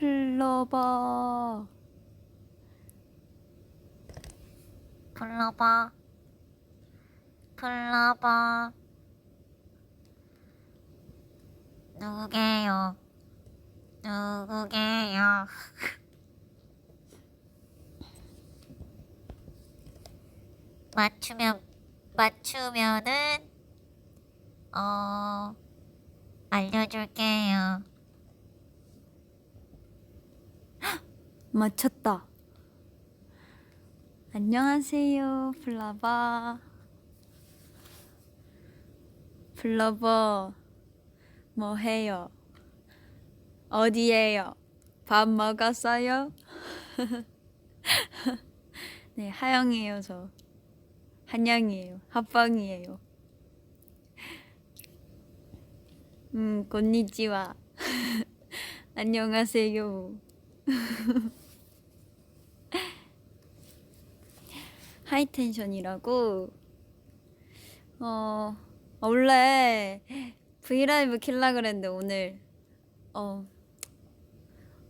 플러버 불러봐. 불러봐. 누구게요? 누구게요? 맞추면은 알려줄게요. 맞췄다. 안녕하세요, 플러버. 플러버, 뭐 해요? 어디에요? 밥 먹었어요? 네, 하영이에요, 저. 한양이에요. 합방이에요. 곤니찌와. 안녕하세요. 하이텐션이라고. 원래 브이라이브 킬라 그랬는데 오늘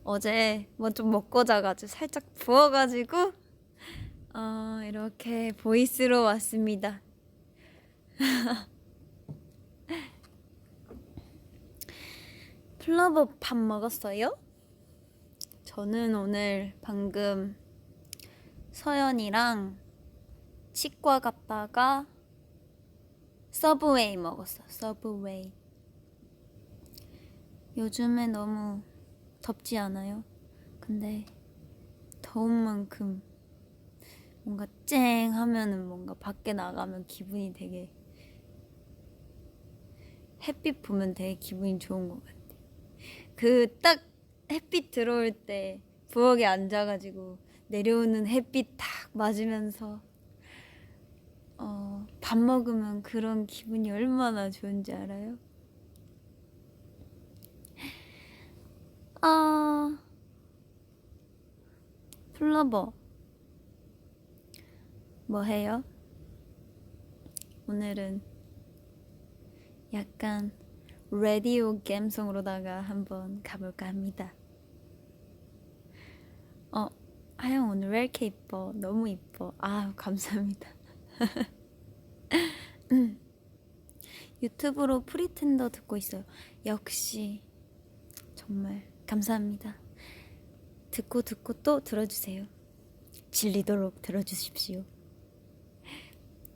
어제 뭐 좀 먹고 자가지고 살짝 부어가지고 이렇게 보이스로 왔습니다. 플러버 밥 먹었어요? 저는 오늘 방금 서연이랑 치과 갔다가 서브웨이 먹었어. 서브웨이. 요즘에 너무 덥지 않아요? 근데 더운 만큼 뭔가 쨍 하면은 뭔가 밖에 나가면 기분이 되게 햇빛 보면 되게 기분이 좋은 것 같아. 그 딱 햇빛 들어올 때 부엌에 앉아가지고 내려오는 햇빛 탁 맞으면서 밥 먹으면 그런 기분이 얼마나 좋은지 알아요? 플러버 뭐 해요? 오늘은 약간 라디오 감성으로다가 한번 가볼까 합니다. 하영 오늘 왜 이렇게 이뻐? 너무 이뻐. 감사합니다. 유튜브로 프리텐더 듣고 있어요. 역시 정말 감사합니다. 듣고 또 들어주세요. 질리도록 들어주십시오.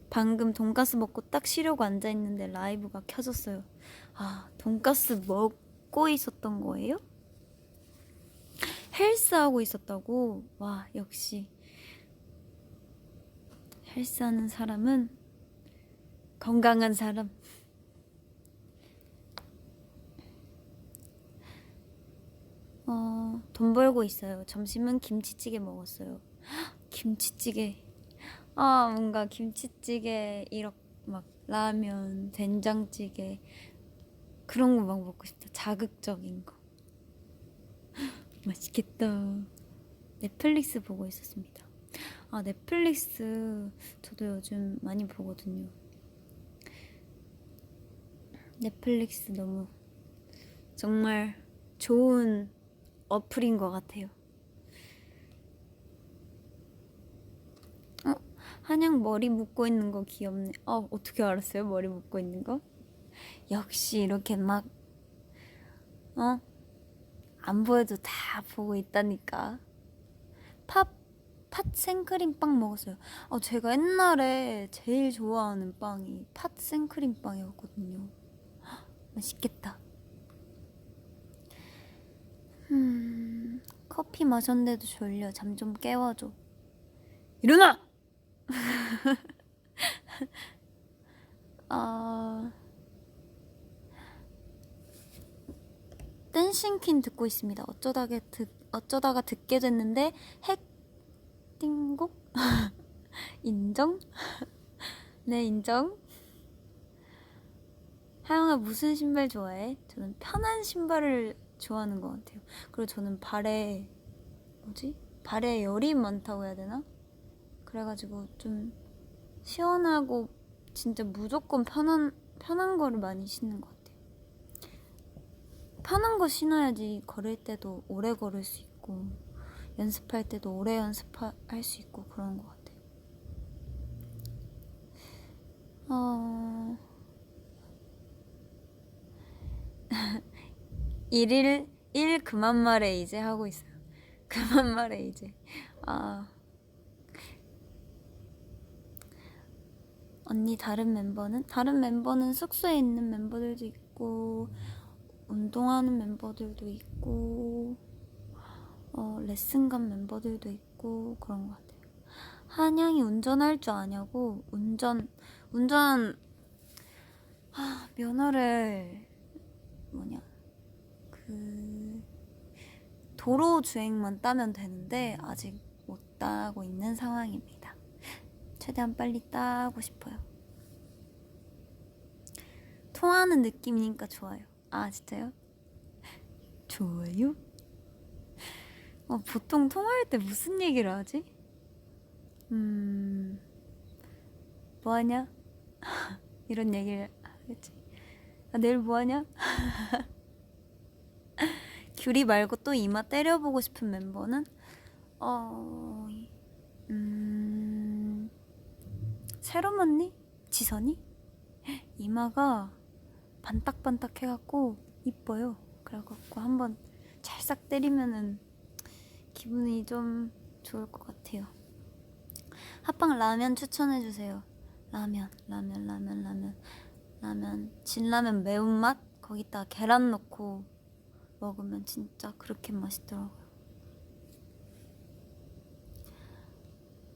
방금 돈가스 먹고 딱 쉬려고 앉아있는데 라이브가 켜졌어요. 돈가스 먹고 있었던 거예요? 헬스하고 있었다고? 와, 역시 헬스하는 사람은 건강한 사람. 돈 벌고 있어요. 점심은 김치찌개 먹었어요. 김치찌개. 뭔가 김치찌개, 막 라면, 된장찌개 그런 거 막 먹고 싶다. 자극적인 거. 맛있겠다. 넷플릭스 보고 있었습니다. 넷플릭스 저도 요즘 많이 보거든요. 넷플릭스 너무 정말 좋은 어플인 것 같아요. 한양 머리 묶고 있는 거 귀엽네. 어떻게 알았어요? 머리 묶고 있는 거? 역시 이렇게 막 안 보여도 다 보고 있다니까. 팥 생크림빵 먹었어요. 제가 옛날에 제일 좋아하는 빵이 팥 생크림빵이었거든요. 맛있겠다. 커피 마셨는데도 졸려. 잠 좀 깨워줘. 일어나! 댄싱퀸 듣고 있습니다. 어쩌다가 듣게 됐는데 띵곡? 인정? 네, 인정. 하영아 무슨 신발 좋아해? 저는 편한 신발을 좋아하는 것 같아요. 그리고 저는 발에 열이 많다고 해야 되나? 그래가지고 좀 시원하고 진짜 무조건 편한 거를 많이 신는 것 같아요. 편한 거 신어야지 걸을 때도 오래 걸을 수 있고 연습할 때도 오래 연습할 수 있고 그런 것 같아요. 일 그만 말해 이제 하고 있어요. 그만 말해 이제. 언니 다른 멤버는 숙소에 있는 멤버들도 있고 운동하는 멤버들도 있고 레슨 간 멤버들도 있고 그런 것 같아요. 한양이 운전할 줄 아냐고. 운전 면허를 도로 주행만 따면 되는데 아직 못 따고 있는 상황입니다. 최대한 빨리 따고 싶어요. 통화하는 느낌이니까 좋아요. 아 진짜요? 좋아요? 보통 통화할 때 무슨 얘기를 하지? 뭐하냐? 이런 얘기를 하겠지. 내일 뭐하냐? 규리 말고 또 이마 때려보고 싶은 멤버는? 새롬 언니? 지선이? 이마가 반딱반딱 해갖고 이뻐요. 그래갖고 한번 찰싹 때리면은 기분이 좀 좋을 것 같아요. 합방 라면 추천해주세요. 라면. 진라면 매운맛? 거기다 계란 넣고 먹으면 진짜 그렇게 맛있더라고요.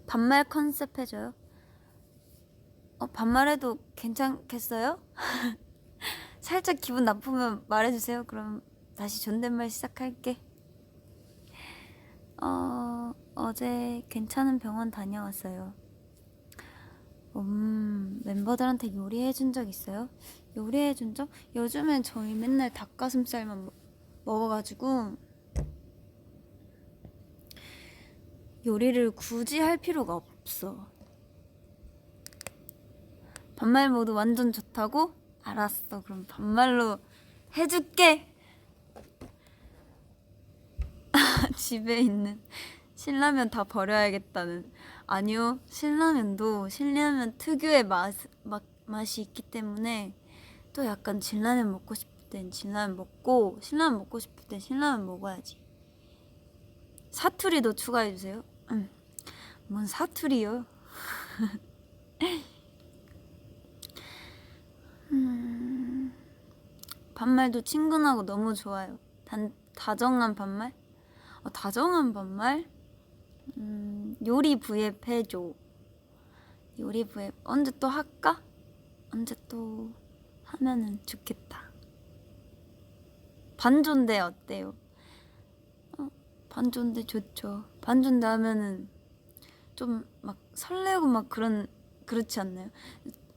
반말 컨셉 해줘요? 반말해도 괜찮겠어요? 살짝 기분 나쁘면 말해주세요. 그럼 다시 존댓말 시작할게. 어제 괜찮은 병원 다녀왔어요. 멤버들한테 요리해준 적 있어요? 요리해준 적? 요즘엔 저희 맨날 닭가슴살만 먹어가지고 요리를 굳이 할 필요가 없어. 반말 모드 완전 좋다고? 알았어. 그럼 반말로 해줄게. 집에 있는 신라면 다 버려야겠다는. 아니요. 신라면도 신라면 특유의 맛이 있기 때문에 또 약간 진라면 먹고 싶을 땐 진라면 먹고 신라면 먹고 싶을 땐 신라면 먹어야지. 사투리도 추가해주세요. 뭔 사투리요? 반말도 친근하고 너무 좋아요. 다정한 반말? 다정한 반말? 요리 브이앱 해줘. 요리 브이앱 언제 또 할까? 언제 또 하면은 좋겠다. 반존대 어때요? 반존대 좋죠. 반존대 하면은 좀 막 설레고 막 그렇지 않나요?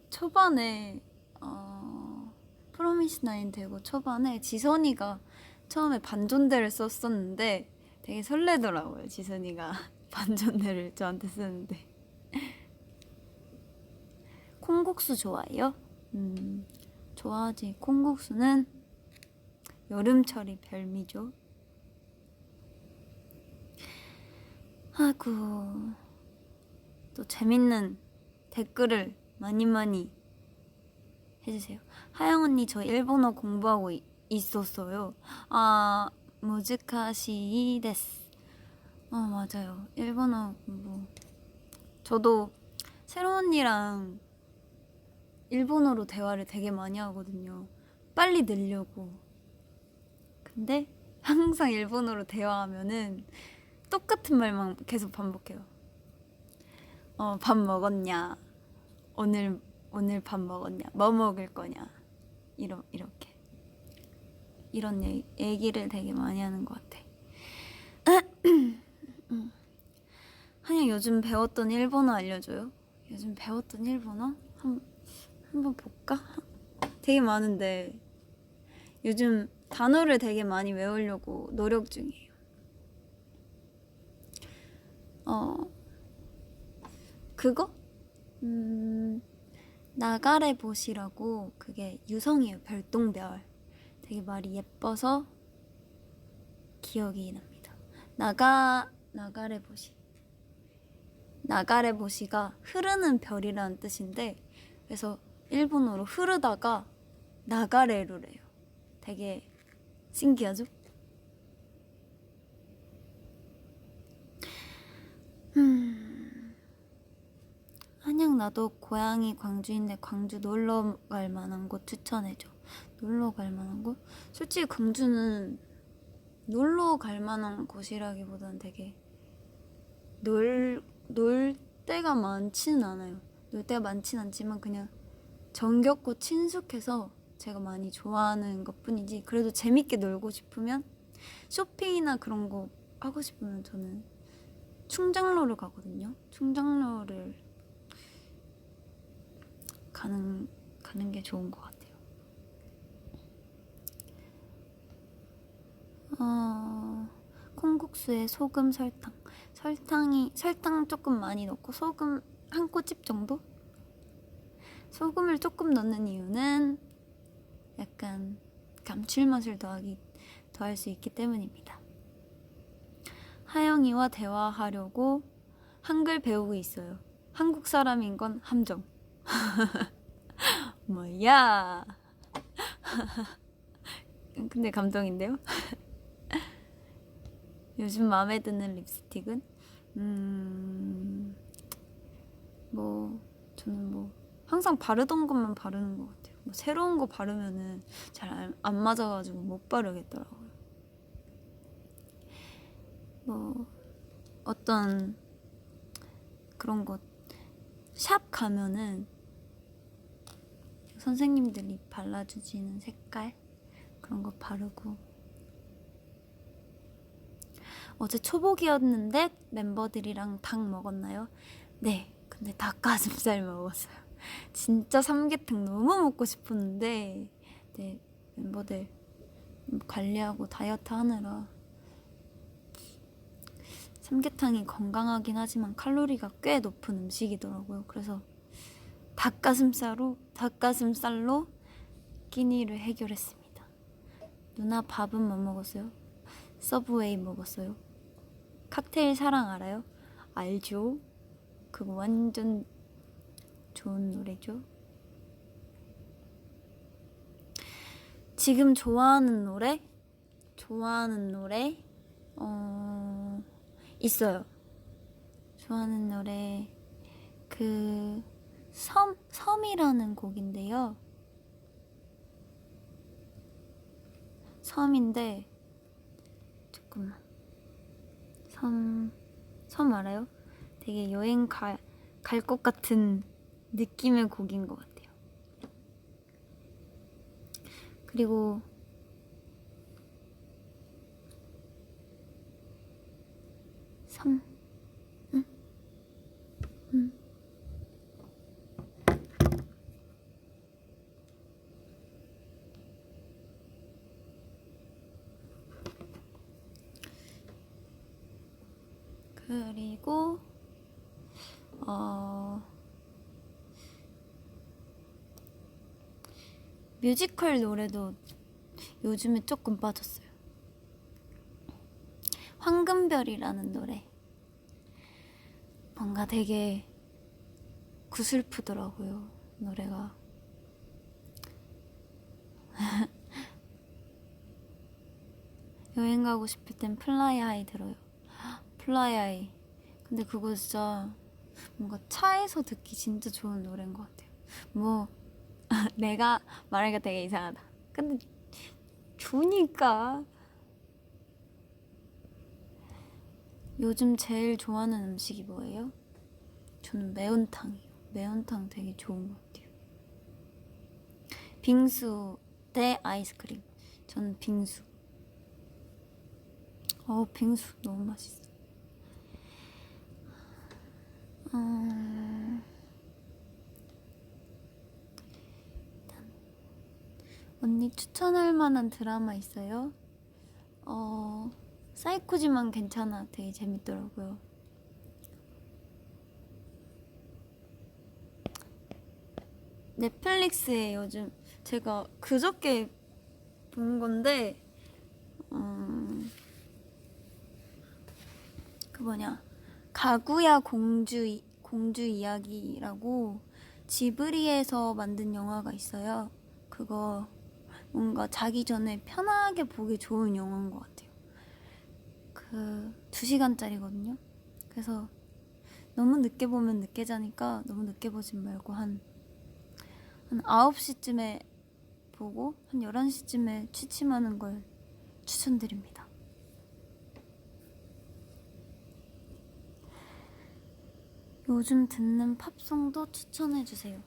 초반에 프로미스나인 되고 초반에 지선이가 처음에 반존대를 썼었는데 되게 설레더라고요. 지선이가 반존대를 저한테 쓰는데. 콩국수 좋아해요? 좋아하지. 콩국수는 여름철이 별미죠. 아이고, 또 재밌는 댓글을 많이 해주세요. 하영 언니 저 일본어 공부하고 있었어요. 무즈카시 데스. 맞아요. 일본어 공부. 저도 새로 언니랑 일본어로 대화를 되게 많이 하거든요. 빨리 늘려고. 근데 항상 일본어로 대화하면은 똑같은 말만 계속 반복해요. 밥 먹었냐? 오늘 밥 먹었냐? 뭐 먹을 거냐? 이렇게 이런 얘기를 되게 많이 하는 것 같아. 한양 요즘 배웠던 일본어 알려줘요? 요즘 배웠던 일본어? 한번 볼까? 되게 많은데 요즘 단어를 되게 많이 외우려고 노력 중이에요. 그거? 나가래 보시라고. 그게 유성이에요. 별똥별. 되게 말이 예뻐서 기억이 납니다. 나가레보시. 나가레보시가 흐르는 별이라는 뜻인데, 그래서 일본어로 흐르다가 나가레루래요. 되게 신기하죠? 한양 나도 고향이 광주인데 광주 놀러 갈 만한 곳 추천해줘. 놀러 갈 만한 곳? 솔직히 광주는 놀러 갈 만한 곳이라기보다는 되게 놀 때가 많지는 않아요. 놀 때가 많진 않지만 그냥 정겹고 친숙해서 제가 많이 좋아하는 것 뿐이지. 그래도 재밌게 놀고 싶으면 쇼핑이나 그런 거 하고 싶으면 저는 충장로를 가거든요. 충장로를 가는 게 좋은 것 같아요. 콩국수에 소금, 설탕 조금 많이 넣고 소금 한 꼬집 정도? 소금을 조금 넣는 이유는 약간 감칠맛을 더할 수 있기 때문입니다. 하영이와 대화하려고 한글 배우고 있어요. 한국 사람인 건 함정. 뭐야? 근데 감동인데요? 요즘 마음에 드는 립스틱은 저는 항상 바르던 것만 바르는 것 같아요. 새로운 거 바르면은 잘 안 맞아가지고 못 바르겠더라고요. 어떤 그런 거 샵 가면은 선생님들이 발라주시는 색깔 그런 거 바르고. 어제 초복이었는데 멤버들이랑 닭 먹었나요? 네, 근데 닭가슴살 먹었어요. 진짜 삼계탕 너무 먹고 싶었는데 네, 멤버들 관리하고 다이어트 하느라 삼계탕이 건강하긴 하지만 칼로리가 꽤 높은 음식이더라고요. 그래서 닭가슴살로 끼니를 해결했습니다. 누나 밥은 뭐 먹었어요? 서브웨이 먹었어요. 칵테일 사랑 알아요? 알죠? 그거 완전 좋은 노래죠. 지금 좋아하는 노래 있어요. 좋아하는 노래 섬이라는 곡인데요. 섬인데 잠깐만. 섬 알아요? 되게 여행 갈 것 같은 느낌의 곡인 것 같아요. 그리고 섬 그리고 뮤지컬 노래도 요즘에 조금 빠졌어요. 황금별이라는 노래 뭔가 되게 구슬프더라고요. 노래가 여행 가고 싶을 땐 플라이 하이 들어요. 플라이 하이. 근데 그거 진짜 뭔가 차에서 듣기 진짜 좋은 노래인 것 같아요. 내가 말하기가 되게 이상하다. 근데 좋으니까. 요즘 제일 좋아하는 음식이 뭐예요? 저는 매운탕이요. 매운탕 되게 좋은 것 같아요. 빙수 대 아이스크림. 저는 빙수. 빙수 너무 맛있어. 언니 추천할 만한 드라마 있어요? 사이코지만 괜찮아. 되게 재밌더라고요. 넷플릭스에 요즘 제가 그저께 본 건데 그 뭐냐 가구야 공주 이야기라고 지브리에서 만든 영화가 있어요. 그거 뭔가 자기 전에 편하게 보기 좋은 영화인 것 같아요. 그 2시간짜리거든요. 그래서 너무 늦게 보면 늦게 자니까 너무 늦게 보진 말고 한 9시쯤에 보고 한 11시쯤에 취침하는 걸 추천드립니다. 요즘 듣는 팝송도 추천해주세요.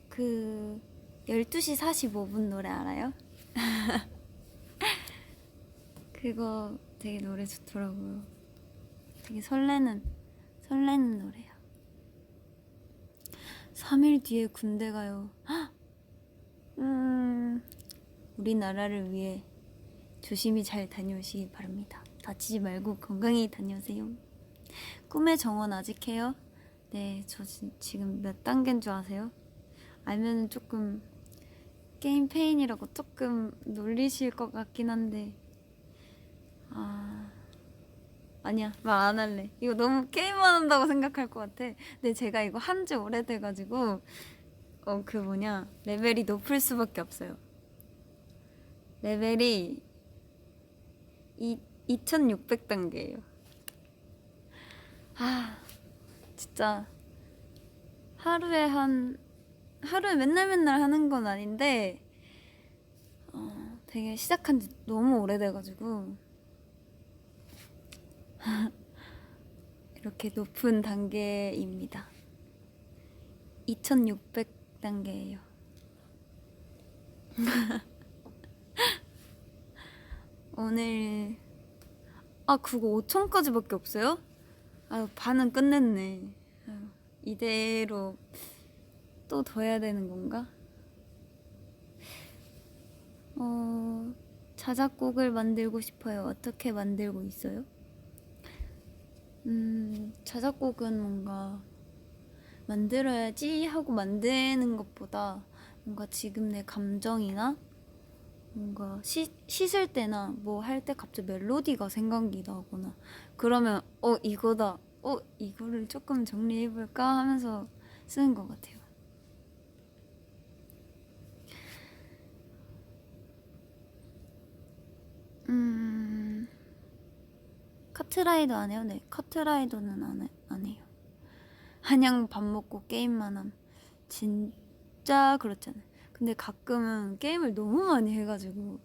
그 12시 45분 노래 알아요? 그거 되게 노래 좋더라고요. 되게 설레는 노래야. 3일 뒤에 군대 가요. 우리나라를 위해 조심히 잘 다녀오시기 바랍니다. 다치지 말고 건강히 다녀오세요. 꿈의 정원 아직 해요? 네, 저 지금 몇 단계인 줄 아세요? 알면은 조금 게임 페인이라고 조금 놀리실 것 같긴 한데 아니야, 말 안 할래. 이거 너무 게임만 한다고 생각할 것 같아. 근데 제가 이거 한지 오래돼가지고 그 뭐냐 레벨이 높을 수밖에 없어요. 레벨이 2600단계예요. 진짜 하루에 맨날 하는 건 아닌데 되게 시작한 지 너무 오래돼가지고 이렇게 높은 단계입니다. 2600단계예요. 오늘 그거 5000까지밖에 없어요? 반은 끝냈네. 이대로 또 더 해야 되는 건가? 자작곡을 만들고 싶어요. 어떻게 만들고 있어요? 자작곡은 뭔가 만들어야지 하고 만드는 것보다 뭔가 지금 내 감정이나 뭔가 씻을 때나 뭐 할 때 갑자기 멜로디가 생각이 나거나 그러면 이거다. 이거를 조금 정리해볼까 하면서 쓰는 것 같아요. 카트라이더 안 해요? 네, 카트라이더는 안 해요. 그냥 밥 먹고 게임만 함. 진짜 그렇잖아요. 근데 가끔은 게임을 너무 많이 해가지고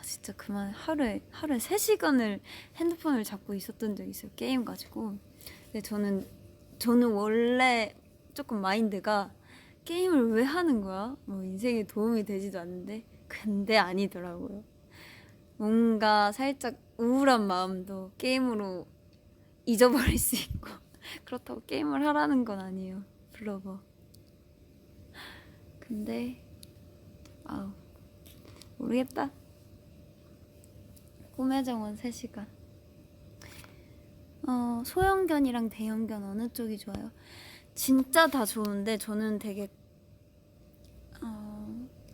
진짜 그만 하루에 3시간을 핸드폰을 잡고 있었던 적이 있어요. 게임 가지고. 근데 저는 원래 조금 마인드가 게임을 왜 하는 거야? 뭐 인생에 도움이 되지도 않는데. 근데 아니더라고요. 뭔가 살짝 우울한 마음도 게임으로 잊어버릴 수 있고 그렇다고 게임을 하라는 건 아니에요. 블로버. 근데 모르겠다. 꿈의 정원 3시간. 소형견이랑 대형견 어느 쪽이 좋아요? 진짜 다 좋은데 저는 되게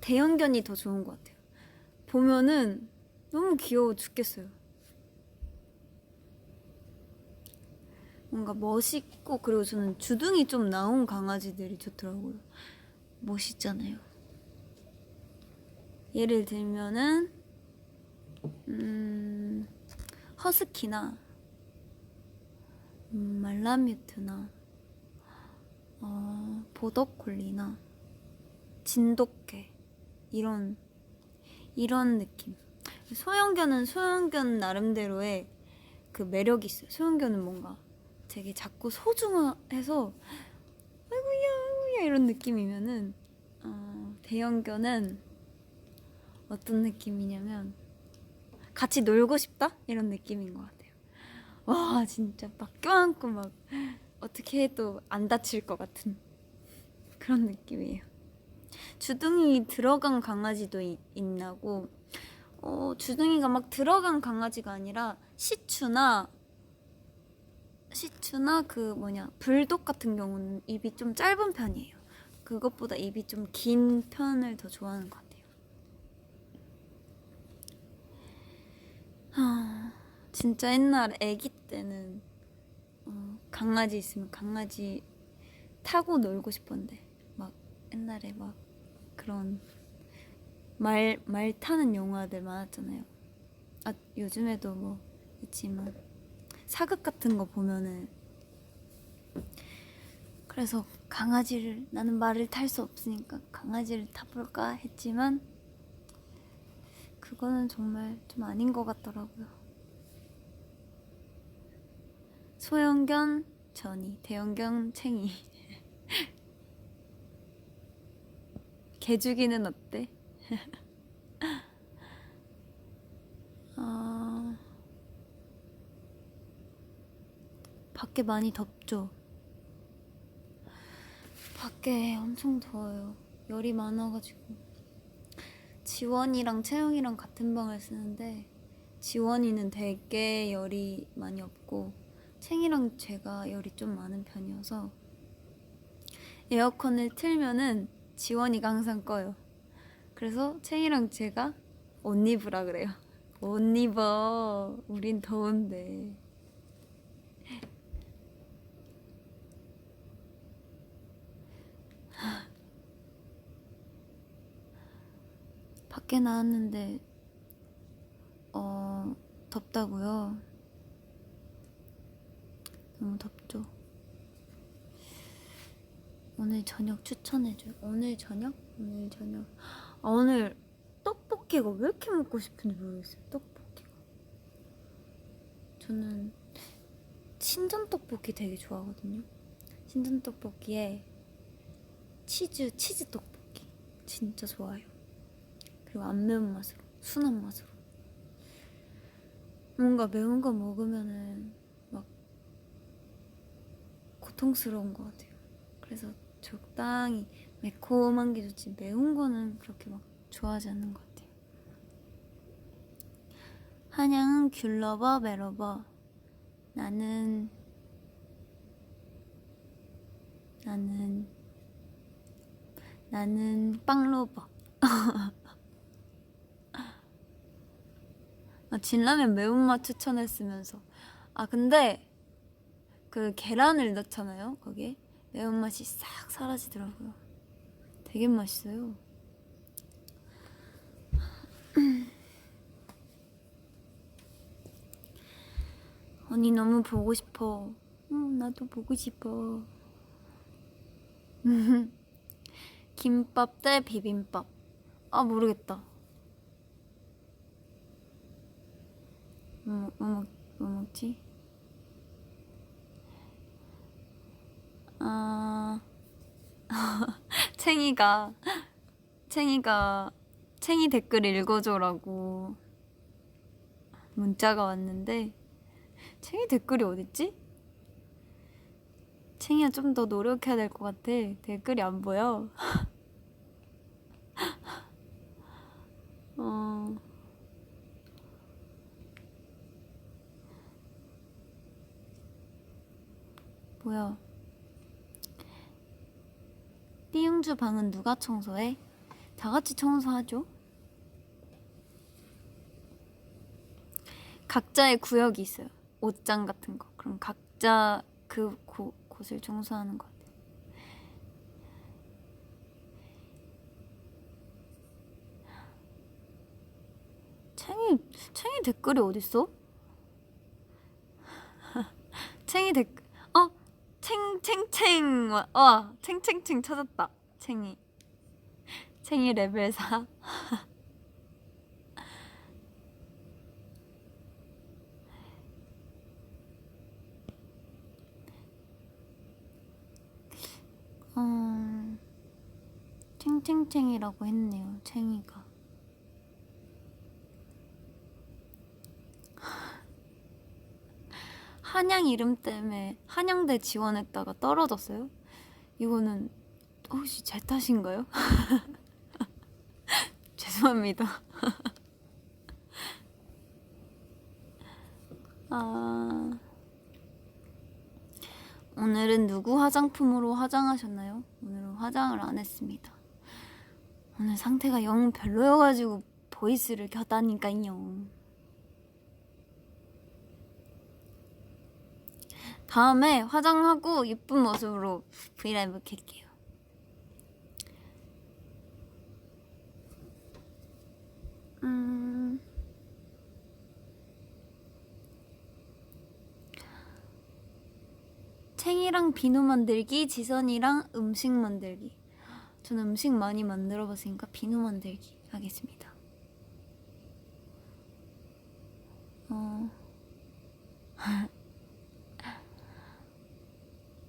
대형견이 더 좋은 것 같아요. 보면은 너무 귀여워 죽겠어요. 뭔가 멋있고 그리고 저는 주둥이 좀 나온 강아지들이 좋더라고요. 멋있잖아요. 예를 들면은 허스키나 말라뮤트나 보더콜리나 진돗개 이런 느낌. 소형견은 소형견 나름대로의 그 매력이 있어요. 소형견은 뭔가 되게 작고 소중해서 아이고야 이런 느낌이면은 대형견은 어떤 느낌이냐면 같이 놀고 싶다? 이런 느낌인 것 같아요. 와 진짜 막 껴안고 막 어떻게 해도 안 다칠 것 같은 그런 느낌이에요. 주둥이 들어간 강아지도 있나고 주둥이가 막 들어간 강아지가 아니라 시추나 그 불독 같은 경우는 입이 좀 짧은 편이에요. 그것보다 입이 좀 긴 편을 더 좋아하는 것 같아요. 진짜 옛날 아기 때는 강아지 있으면 강아지 타고 놀고 싶었는데 막 옛날에 막 그런 말 타는 영화들 많았잖아요. 아 요즘에도 뭐 있지만 사극 같은 거 보면은 그래서 강아지를 나는 말을 탈 수 없으니까 강아지를 타볼까 했지만 그거는 정말 좀 아닌 것 같더라고요. 소형견 전이, 대형견 챙이. 개주기는 어때? 밖에 많이 덥죠? 밖에 엄청 더워요. 열이 많아가지고. 지원이랑 채영이랑 같은 방을 쓰는데 지원이는 되게 열이 많이 없고 챙이랑 제가 열이 좀 많은 편이어서 에어컨을 틀면은 지원이가 항상 꺼요. 그래서 챙이랑 제가 옷 입으라 그래요. 옷 입어. 우린 더운데. 밖에 나왔는데 덥다고요? 너무 덥죠? 오늘 저녁 추천해줘요. 오늘 저녁? 오늘 저녁. 아, 오늘 떡볶이가 왜 이렇게 먹고 싶은지 모르겠어요. 떡볶이가. 저는 신전 떡볶이 되게 좋아하거든요. 신전 떡볶이에 치즈 떡볶이 진짜 좋아요. 그리고 안 매운 맛으로, 순한 맛으로. 뭔가 매운 거 먹으면은 막 고통스러운 것 같아요. 그래서 적당히 매콤한 게 좋지 매운 거는 그렇게 막 좋아하지 않는 것 같아요. 한양은 귤러버 메러버. 나는 빵러버. 아, 진라면 매운맛 추천했으면서. 아 근데 그 계란을 넣잖아요. 거기에 매운맛이 싹 사라지더라고요. 되게 맛있어요. 언니 너무 보고 싶어. 나도 보고 싶어. 김밥 대 비빔밥. 아 모르겠다. 뭐 먹지? 아 챙이가 챙이 댓글 읽어줘라고 문자가 왔는데 챙이 댓글이 어딨지? 챙이야 좀 더 노력해야 될 것 같아. 댓글이 안 보여. 뭐야? 삐용주 방은 누가 청소해? 다 같이 청소하죠. 각자의 구역이 있어요. 옷장 같은 거. 그럼 각자 그 곳을 청소하는 것 같아요. 챙이 댓글이 어딨어? 챙이 댓글 챙챙챙 챙챙챙 찾았다. 챙이 레벨 4. 챙챙챙이라고 했네요. 챙이가. 한양 이름 때문에 한양대 지원했다가 떨어졌어요? 이거는 혹시 제 탓인가요? 죄송합니다. 오늘은 누구 화장품으로 화장하셨나요? 오늘은 화장을 안 했습니다. 오늘 상태가 영 별로여가지고 보이스를 켰다니까요. 다음에 화장하고 예쁜 모습으로 브이라이브 켤게요. 챙이랑 비누 만들기, 지선이랑 음식 만들기. 저는 음식 많이 만들어봤으니까 비누 만들기 하겠습니다.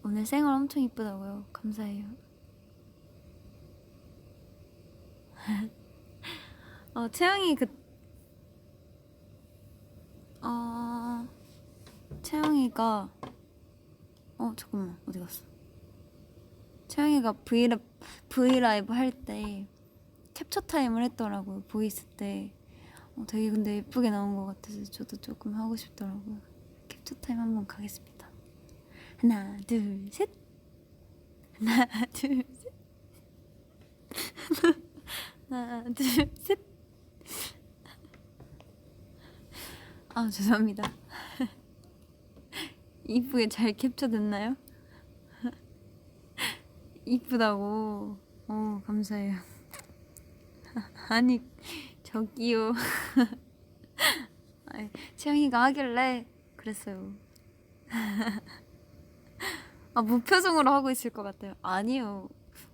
오늘 생얼 엄청 이쁘다고요. 감사해요. 채영이 채영이가 잠깐만 어디 갔어? 채영이가 브이라이브 할 때 캡처 타임을 했더라고요. 보이스 때. 되게 근데 예쁘게 나온 것 같아서 저도 조금 하고 싶더라고요. 캡처 타임 한번 가겠습니다. 하나 둘 셋. 하나 둘 셋. 하나 둘 셋. 죄송합니다. 이쁘게 잘 캡처됐나요? 이쁘다고. 감사해요. 아니 저기요. 채영이가 하길래 그랬어요. 무표정으로 하고 있을 것 같아요. 아니요,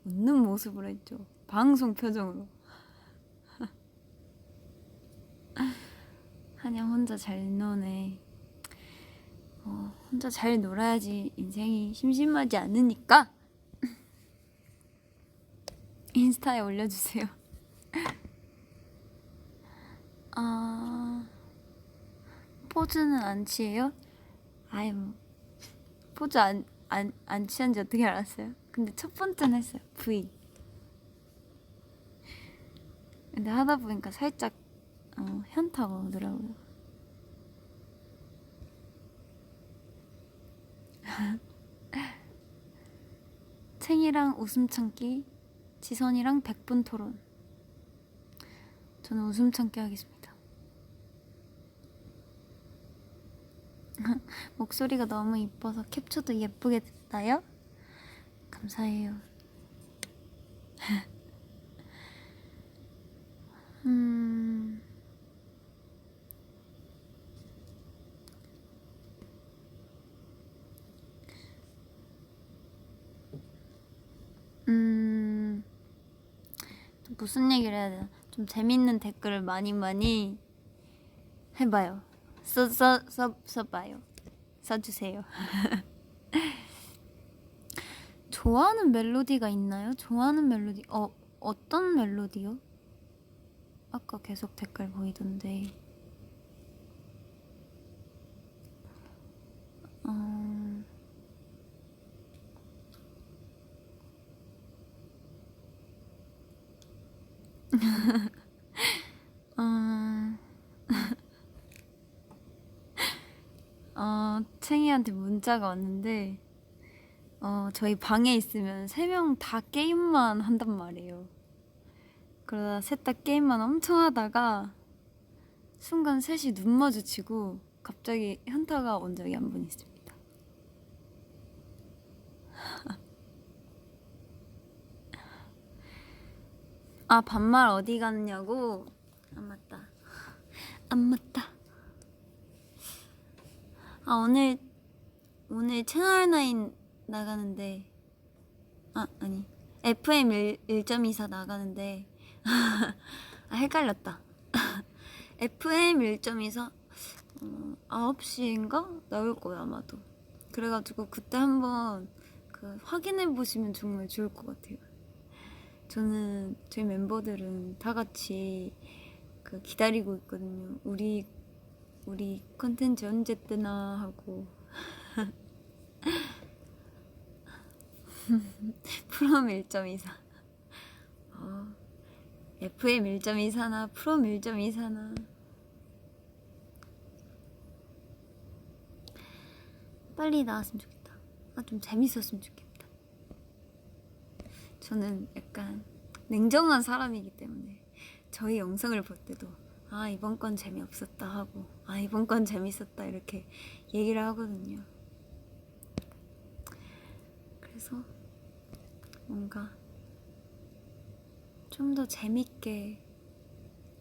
웃는 모습으로 했죠. 방송 표정으로. 한양 혼자 잘 노네. 혼자 잘 놀아야지 인생이 심심하지 않으니까 인스타에 올려주세요. 포즈는 안 취해요? 포즈 안 취한지 어떻게 알았어요? 근데 첫 번째는 했어요. V. 근데 하다 보니까 살짝 현타가 오더라고요. 챙이랑 웃음 참기, 지선이랑 100분 토론. 저는 웃음 참기 하겠습니다. 목소리가 너무 이뻐서 캡처도 예쁘게 됐나요? 감사해요. 무슨 얘기를 해야 되나? 좀 재밌는 댓글을 많이 해봐요. 써봐요. 써주세요. 좋아하는 멜로디가 있나요? 좋아하는 멜로디 어떤 멜로디요? 아까 계속 댓글 보이던데. 챙이한테 문자가 왔는데 저희 방에 있으면 3명 다 게임만 한단 말이에요. 그러다 셋 다 게임만 엄청 하다가 순간 셋이 눈 마주치고 갑자기 현타가 온 적이 한 번 있습니다. 반말 어디 갔냐고? 안 맞다. 오늘 채널9 나가는데 아니 FM 1.24 나가는데 헷갈렸다. FM 1.24 9시인가? 나올 거야 아마도. 그래가지고 그때 한번 확인해 보시면 정말 좋을 것 같아요. 저는 저희 멤버들은 다 같이 기다리고 있거든요. 우리 컨텐츠 언제 뜨나 하고. 프롬 1.24 FM 1.24나 프롬 1.24나 빨리 나왔으면 좋겠다. 좀 재밌었으면 좋겠다. 저는 약간 냉정한 사람이기 때문에 저희 영상을 볼 때도 이번 건 재미없었다 하고 이번 건 재밌었다 이렇게 얘기를 하거든요. 그래서 뭔가 좀 더 재밌게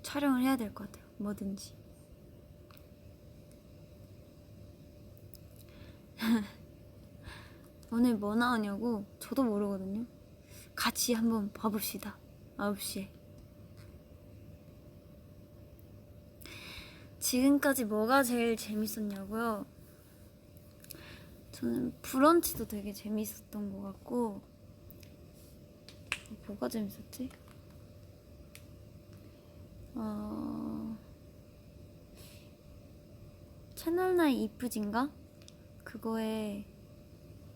촬영을 해야 될 것 같아요. 뭐든지. 오늘 뭐 나오냐고 저도 모르거든요. 같이 한번 봐봅시다. 9시에. 지금까지 뭐가 제일 재밌었냐고요? 저는 브런치도 되게 재밌었던 것 같고, 뭐가 재밌었지? 채널9 이쁘진가? 그거에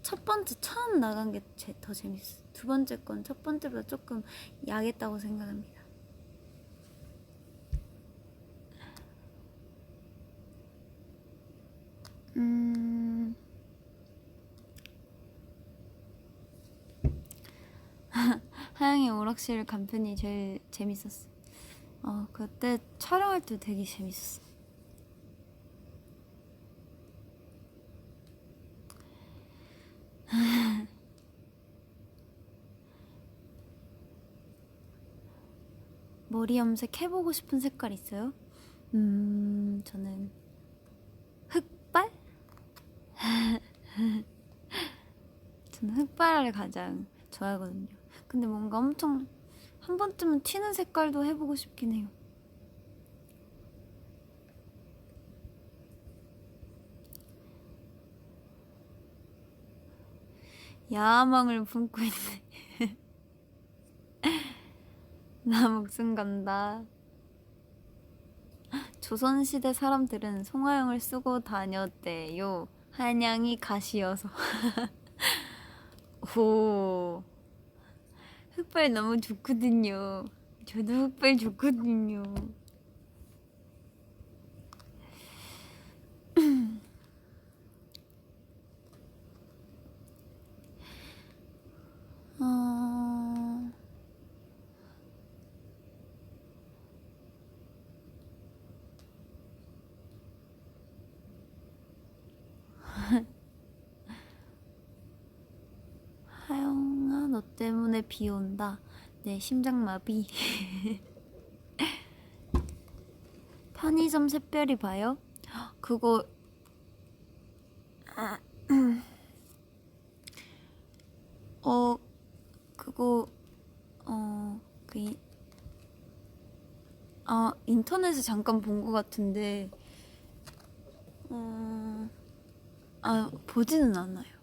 첫 번째 처음 나간 게 더 재밌었어요. 두 번째 건 첫 번째보다 조금 야했다고 생각합니다. 하영이 오락실 간편이 제일 재밌었어. 그때 촬영할 때 되게 재밌었어. 머리 염색 해보고 싶은 색깔 있어요? 저는 흑발? 저는 흑발을 가장 좋아하거든요. 근데 뭔가 엄청 한 번쯤은 튀는 색깔도 해보고 싶긴 해요. 야망을 품고 있네. 나 목숨 건다. 조선시대 사람들은 송화영을 쓰고 다녔대요. 한양이 가시여서. 오, 흑발 너무 좋거든요. 저도 흑발 좋거든요. 하영아, 너 때문에 비 온다. 내 심장마비. 편의점 샛별이 봐요? 그거 그거 그 인터넷에 잠깐 본 것 같은데 보지는 않아요.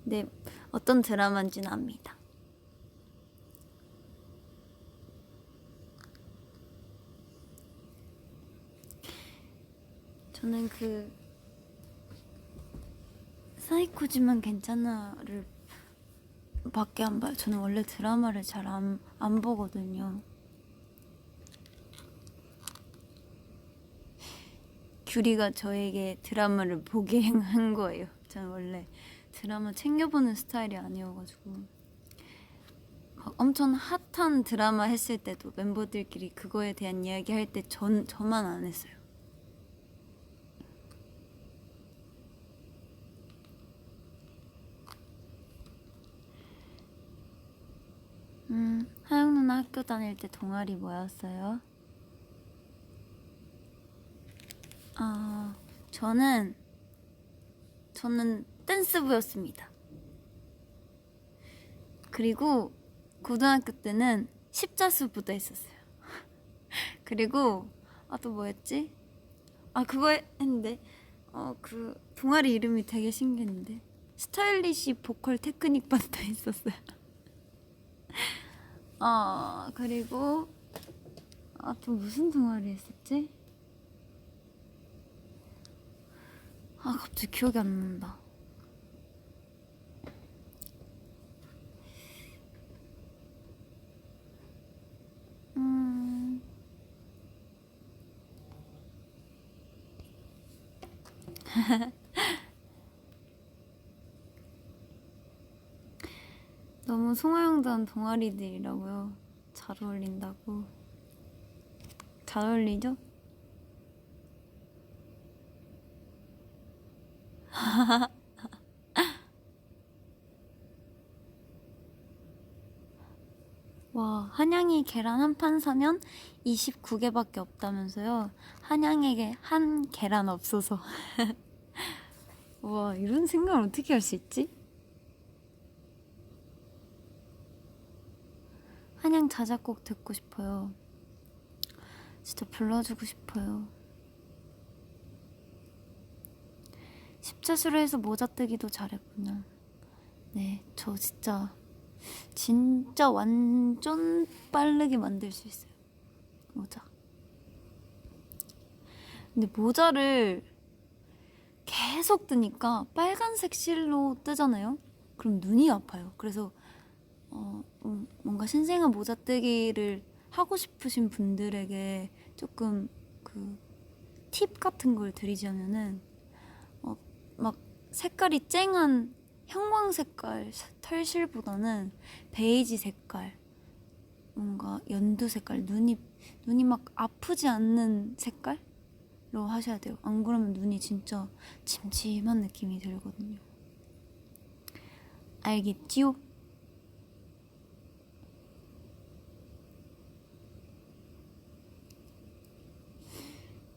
네, 어떤 드라마인지는 압니다. 저는 그 사이코지만 괜찮아를 밖에 안 봐요. 저는 원래 드라마를 잘 안 보거든요. 규리가 저에게 드라마를 보게 한 거예요. 저는 원래 드라마 챙겨보는 스타일이 아니어가지고 막 엄청 핫한 드라마 했을 때도 멤버들끼리 그거에 대한 이야기 할 때 저만 안 했어요. 하영 누나 학교 다닐 때 동아리 뭐였어요? 저는 댄스부였습니다. 그리고 고등학교 때는 십자수부도 했었어요. 그리고 또 뭐였지? 그거 했는데 그 동아리 이름이 되게 신기했는데 스타일리시 보컬 테크닉 반도 했었어요. 그리고 또 무슨 동아리 했었지? 갑자기 기억이 안 난다. 너무 송하영단 동아리들이라고요. 잘 어울린다고. 잘 어울리죠? 와, 한양이 계란 한 판 사면 29개밖에 없다면서요? 한양에게 한 계란 없어서. 와, 이런 생각을 어떻게 할 수 있지? 한양 자작곡 듣고 싶어요. 진짜 불러주고 싶어요. 십자수로에서 모자 뜨기도 잘했구나. 네, 저 진짜 완전 빠르게 만들 수 있어요. 모자. 근데 모자를 계속 뜨니까 빨간색 실로 뜨잖아요? 그럼 눈이 아파요. 그래서 뭔가 신생아 모자 뜨기를 하고 싶으신 분들에게 조금 그 팁 같은 걸 드리자면은 막 색깔이 쨍한 형광 색깔 털실보다는 베이지 색깔, 뭔가 연두 색깔, 눈이 막 아프지 않는 색깔로 하셔야 돼요. 안 그러면 눈이 진짜 침침한 느낌이 들거든요. 알겠지요?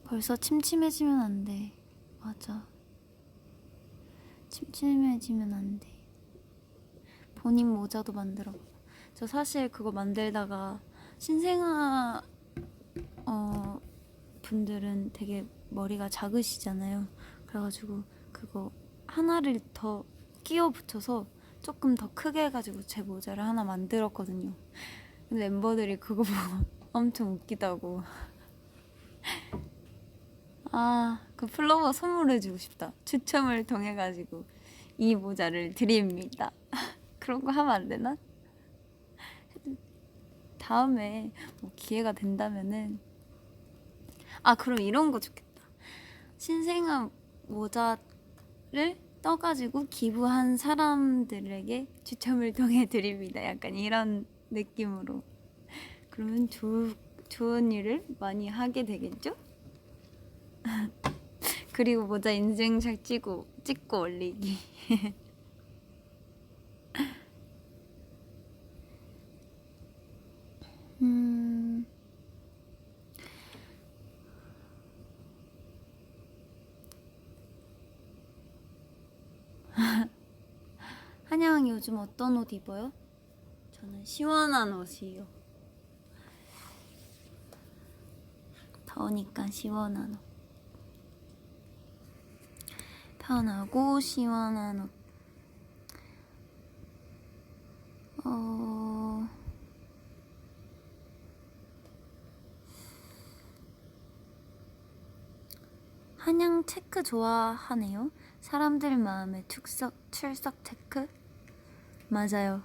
벌써 침침해지면 안 돼. 맞아. 침침해지면 안 돼. 본인 모자도 만들어. 저 사실 그거 만들다가 신생아 분들은 되게 머리가 작으시잖아요. 그래가지고 그거 하나를 더 끼워 붙여서 조금 더 크게 해가지고 제 모자를 하나 만들었거든요. 근데 멤버들이 그거 보고 엄청 웃기다고. 아, 그 플로버 선물해주고 싶다. 추첨을 통해가지고 이 모자를 드립니다. 그런 거 하면 안 되나? 다음에 뭐 기회가 된다면은 그럼 이런 거 좋겠다. 신생아 모자를 떠가지고 기부한 사람들에게 추첨을 통해 드립니다. 약간 이런 느낌으로. 그러면 좋은 일을 많이 하게 되겠죠? 그리고 모자 인증샷 찍고 올리기. 한양 요즘 어떤 옷 입어요? 저는 시원한 옷이요. 더우니까 시원한 옷. 편하고 시원한 옷. 한양 체크 좋아하네요. 사람들 마음의 출석 체크? 맞아요.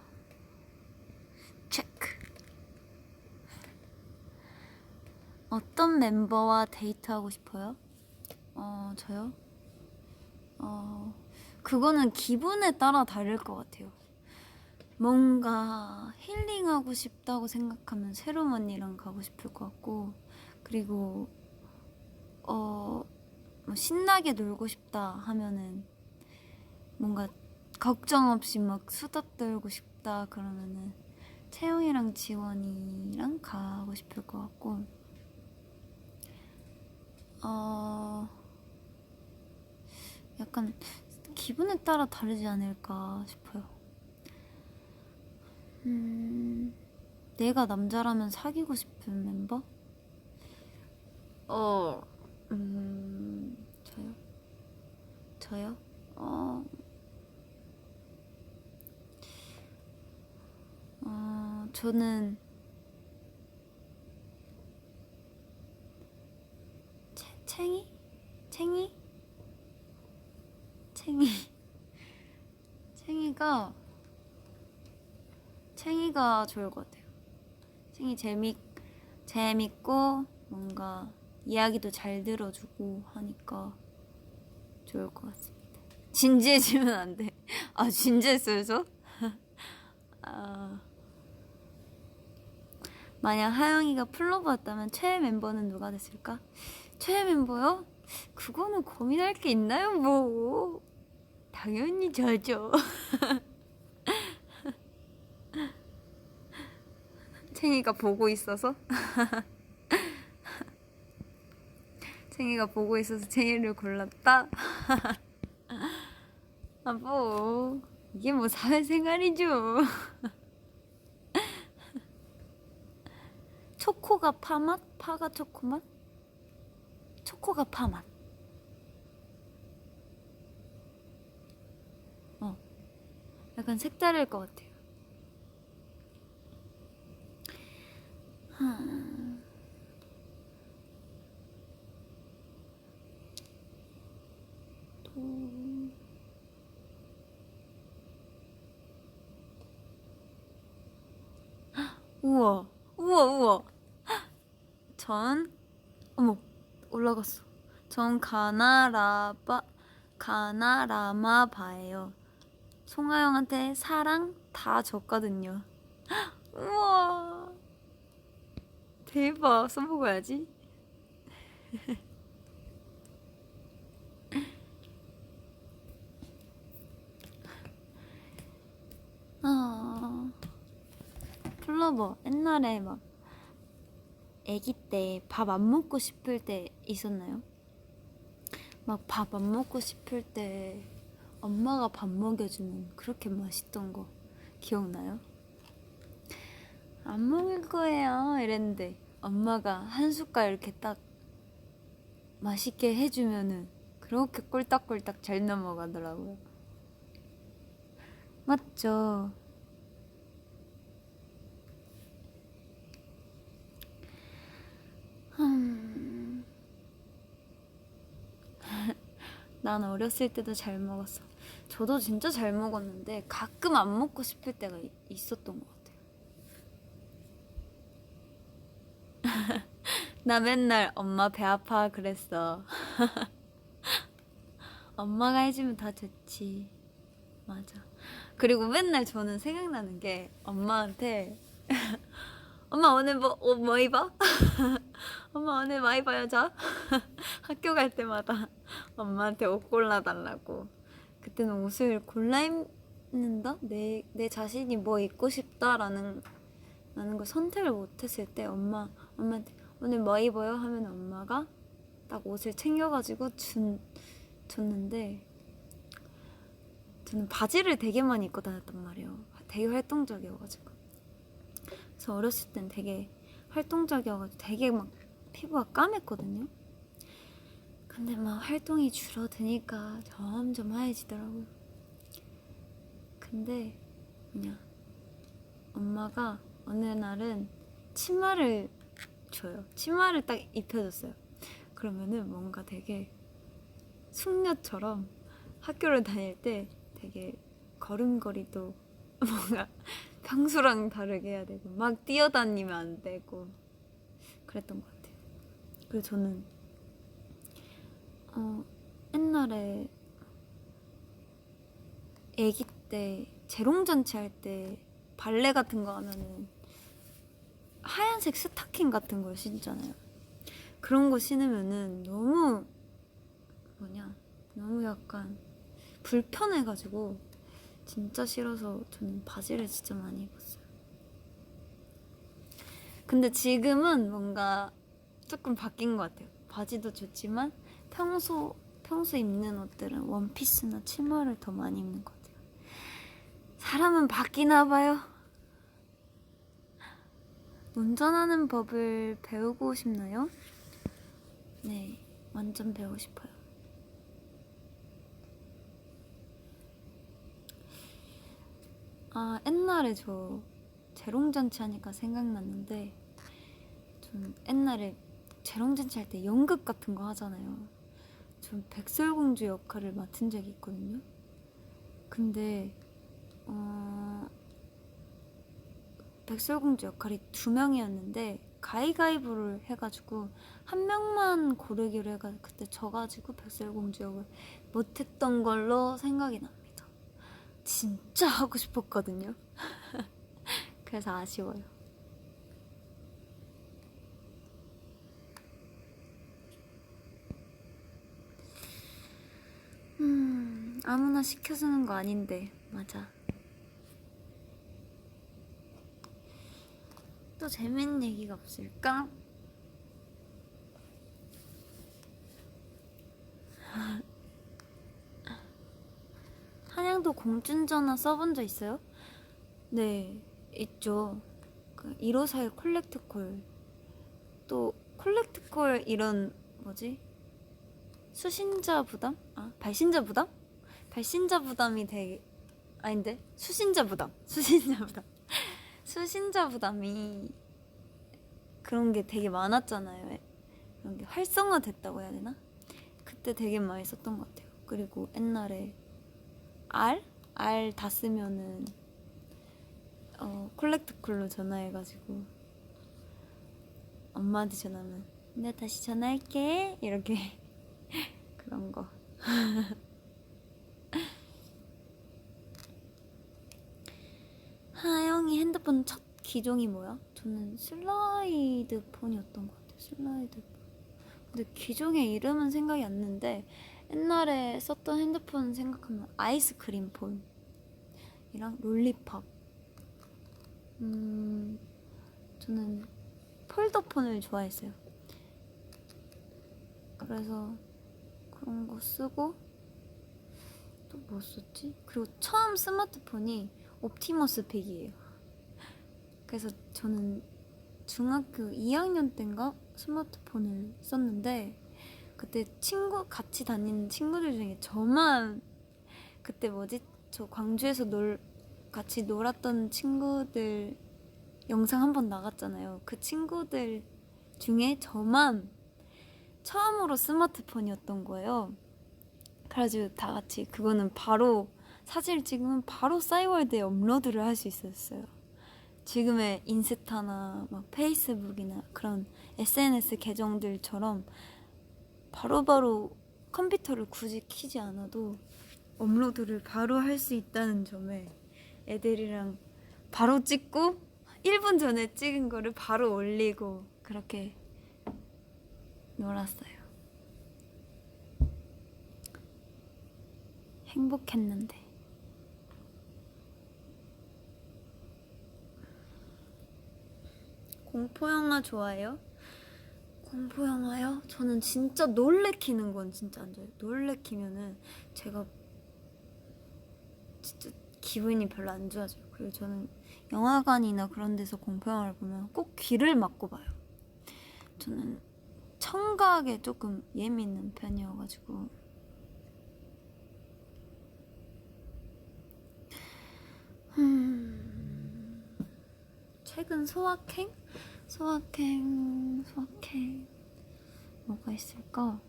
체크. 어떤 멤버와 데이트하고 싶어요? 저요? 그거는 기분에 따라 다를 것 같아요. 뭔가 힐링하고 싶다고 생각하면 새로운 언니랑 가고 싶을 것 같고, 그리고 뭐 신나게 놀고 싶다 하면은 뭔가 걱정 없이 막 수다 떨고 싶다 그러면은 채영이랑 지원이랑 가고 싶을 것 같고, 약간 기분에 따라 다르지 않을까 싶어요. 내가 남자라면 사귀고 싶은 멤버? 저요? 저는 챙이? 챙이가 좋을 것 같아요. 챙이 재밌고 뭔가 이야기도 잘 들어주고 하니까 좋을 것 같습니다. 진지해지면 안 돼. 진지했어요, 저? 만약 하영이가 플로버였다면 최애 멤버는 누가 됐을까? 최애 멤버요? 그거는 고민할 게 있나요, 뭐. 당연히 저죠. 챙이가 보고 있어서 챙이가 보고 있어서 챙이를 골랐다. 아, 뭐 이게 뭐 사회생활이죠. 초코가 파맛? 파가 초코맛? 초코가 파맛. 약간 색다를 것 같아요. 우와, 우와, 우와. 전, 어머, 올라갔어. 전 가나라마바예요. 송하영한테 사랑 다 줬거든요. 우와, 대박. 써보고 야지. 플로버 옛날에 막 아기 때 밥 안 먹고 싶을 때 있었나요? 막 밥 안 먹고 싶을 때 엄마가 밥 먹여주면 그렇게 맛있던 거 기억나요? 안 먹을 거예요 이랬는데 엄마가 한 숟갈 이렇게 딱 맛있게 해주면은 그렇게 꼴딱꼴딱 잘 넘어가더라고요. 맞죠? 난 어렸을 때도 잘 먹었어. 저도 진짜 잘 먹었는데 가끔 안 먹고 싶을 때가 있었던 것 같아요. 나 맨날 엄마 배 아파 그랬어. 엄마가 해주면 다 좋지. 맞아. 그리고 맨날 저는 생각나는 게 엄마한테 엄마 오늘 뭐 입어? 엄마 오늘 뭐 입어요 저? 학교 갈 때마다 엄마한테 옷 골라달라고. 그때는 옷을 골라 입는다? 내 자신이 뭐 입고 싶다라는 걸 선택을 못했을 때 엄마한테 오늘 뭐 입어요? 하면 엄마가 딱 옷을 챙겨가지고 줬는데 저는 바지를 되게 많이 입고 다녔단 말이에요. 되게 활동적이어가지고. 그래서 어렸을 땐 되게 활동적이어가지고 되게 막 피부가 까맸거든요. 근데 막 활동이 줄어드니까 점점 하얘지더라고요. 근데 엄마가 어느 날은 치마를 줘요. 치마를 딱 입혀줬어요. 그러면은 뭔가 되게 숙녀처럼 학교를 다닐 때 되게 걸음걸이도 뭔가 평소랑 다르게 해야 되고 막 뛰어다니면 안 되고 그랬던 것 같아요. 그리고 저는 옛날에 아기 때 재롱잔치 할 때 발레 같은 거 하면은 하얀색 스타킹 같은 걸 신잖아요. 그런 거 신으면은 너무 약간 불편해가지고 진짜 싫어서 저는 바지를 진짜 많이 입었어요. 근데 지금은 뭔가 조금 바뀐 것 같아요. 바지도 좋지만 평소 입는 옷들은 원피스나 치마를 더 많이 입는 것 같아요. 사람은 바뀌나 봐요. 운전하는 법을 배우고 싶나요? 네, 완전 배우고 싶어요. 옛날에 저 재롱잔치 하니까 생각났는데 전 옛날에 재롱잔치 할 때 연극 같은 거 하잖아요. 전 백설공주 역할을 맡은 적이 있거든요. 근데 백설공주 역할이 2명이었는데 가위가위보를 해가지고 한 명만 고르기로 해가지고 그때 져가지고 백설공주 역을 못했던 걸로 생각이 납니다. 진짜 하고 싶었거든요. 그래서 아쉬워요. 아무나 시켜주는 거 아닌데 맞아. 또 재밌는 얘기가 없을까? 한양도 공중전화 써본 적 있어요? 네, 있죠. 그 1541 콜렉트콜. 또 콜렉트콜 이런 뭐지? 수신자 부담? 아, 발신자 부담? 발신자 부담이 되게 아닌데? 수신자 부담. 수신자 부담. 수신자 부담이 그런 게 되게 많았잖아요. 그런 게 활성화됐다고 해야 되나? 그때 되게 많이 썼던 것 같아요. 그리고 옛날에 R 다 쓰면은 콜렉트콜로 전화해가지고 엄마한테 전화하면 내가 다시 전화할게 이렇게 그런 거. 하영이 핸드폰 첫 기종이 뭐야? 저는 슬라이드 폰이었던 것 같아요. 슬라이드 폰. 근데 기종의 이름은 생각이 안 나는데 옛날에 썼던 핸드폰 생각하면 아이스크림 폰이랑 롤리팝. 저는 폴더폰을 좋아했어요. 그래서 그런 거 쓰고 또 뭐 썼지? 그리고 처음 스마트폰이 옵티머스 픽이에요. 그래서 저는 중학교 2학년 때인가 스마트폰을 썼는데 그때 같이 다니는 친구들 중에 저만 그때 뭐지? 저 광주에서 같이 놀았던 친구들 영상 한번 나갔잖아요. 그 친구들 중에 저만 처음으로 스마트폰이었던 거예요. 그래가지고 다 같이 그거는 바로 사진을 찍으면 바로 싸이월드에 업로드를 할 수 있었어요. 지금의 인스타나 막 페이스북이나 그런 SNS 계정들처럼 바로바로 컴퓨터를 굳이 키지 않아도 업로드를 바로 할 수 있다는 점에 애들이랑 바로 찍고 1분 전에 찍은 거를 바로 올리고 그렇게 놀았어요. 행복했는데. 공포영화 좋아해요? 공포영화요? 저는 진짜 놀래키는 건 진짜 안 좋아해요. 놀래키면은 제가 진짜 기분이 별로 안 좋아져요. 그리고 저는 영화관이나 그런 데서 공포영화를 보면 꼭 귀를 막고 봐요. 저는 청각에 조금 예민한 편이어가지고 최근 소확행 뭐가 있을까?